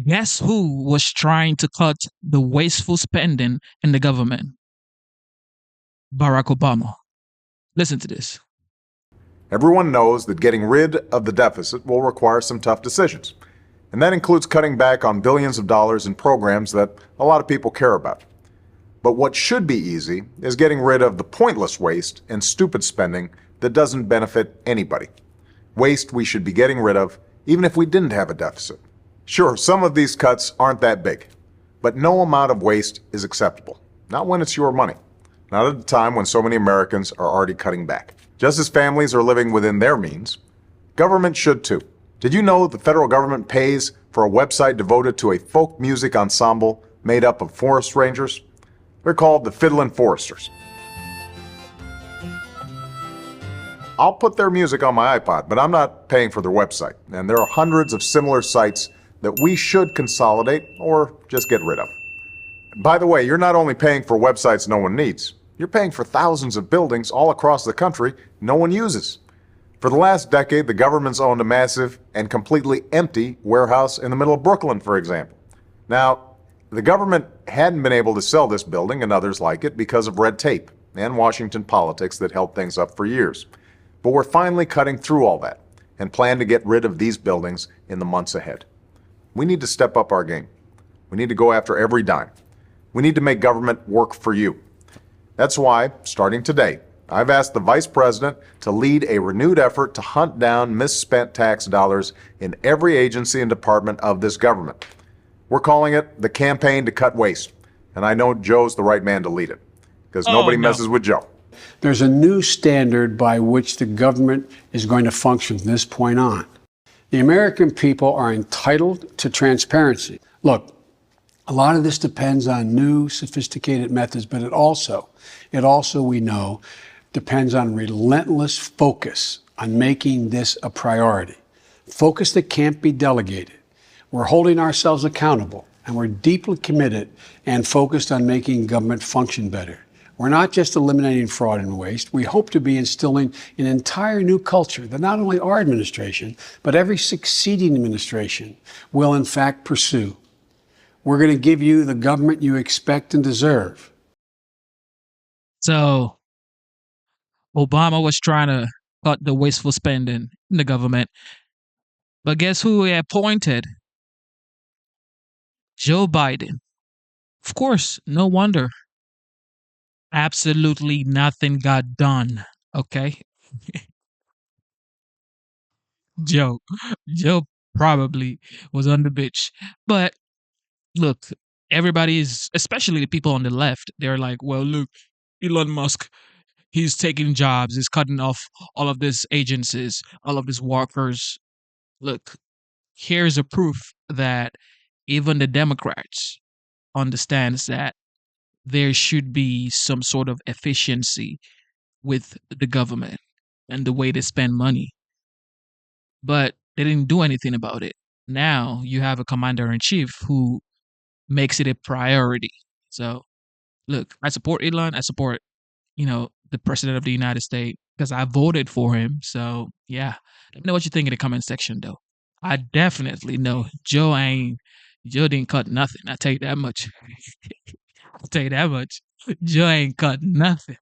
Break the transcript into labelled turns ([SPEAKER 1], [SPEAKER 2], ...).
[SPEAKER 1] Guess who was trying to cut the wasteful spending in the government? Barack Obama. Listen to this.
[SPEAKER 2] Everyone knows that getting rid of the deficit will require some tough decisions. And that includes cutting back on billions of dollars in programs that a lot of people care about. But what should be easy is getting rid of the pointless waste and stupid spending that doesn't benefit anybody. Waste we should be getting rid of even if we didn't have a deficit. Sure, some of these cuts aren't that big, but no amount of waste is acceptable. Not when it's your money. Not at a time when so many Americans are already cutting back. Just as families are living within their means, government should too. Did you know the federal government pays for a website devoted to a folk music ensemble made up of forest rangers? They're called the Fiddlin' Foresters. I'll put their music on my iPod, but I'm not paying for their website. And there are hundreds of similar sites that we should consolidate or just get rid of. By the way, you're not only paying for websites no one needs, you're paying for thousands of buildings all across the country no one uses. For the last decade, the government's owned a massive and completely empty warehouse in the middle of Brooklyn, for example. Now, the government hadn't been able to sell this building and others like it because of red tape and Washington politics that held things up for years. But we're finally cutting through all that and plan to get rid of these buildings in the months ahead. We need to step up our game. We need to go after every dime. We need to make government work for you. That's why, starting today, I've asked the Vice President to lead a renewed effort to hunt down misspent tax dollars in every agency and department of this government. We're calling it the Campaign to Cut Waste, and I know Joe's the right man to lead it, because nobody messes with Joe.
[SPEAKER 3] There's a new standard by which the government is going to function from this point on. The American people are entitled to transparency. Look, a lot of this depends on new, sophisticated methods, but it also, we know, depends on relentless focus on making this a priority. Focus that can't be delegated. We're holding ourselves accountable, and we're deeply committed and focused on making government function better. We're not just eliminating fraud and waste. We hope to be instilling an entire new culture that not only our administration, but every succeeding administration will in fact pursue. We're going to give you the government you expect and deserve.
[SPEAKER 1] So, Obama was trying to cut the wasteful spending in the government. But guess who he appointed? Joe Biden. Of course, no wonder. Absolutely nothing got done. Okay? Joe. Joe probably was on the bitch. But look, everybody is, especially the people on the left, they're like, well, look, Elon Musk, he's taking jobs, he's cutting off all of these agencies, all of these workers. Look, here's a proof that even the Democrats understands that there should be some sort of efficiency with the government and the way they spend money. But they didn't do anything about it. Now you have a commander in chief who makes it a priority. So, look, I support Elon. I support, the president of the United States because I voted for him. So, yeah. Let me know what you think in the comment section, though. I definitely know Joe didn't cut nothing. I tell you that much. I'll tell you that much. Joe ain't cut nothing.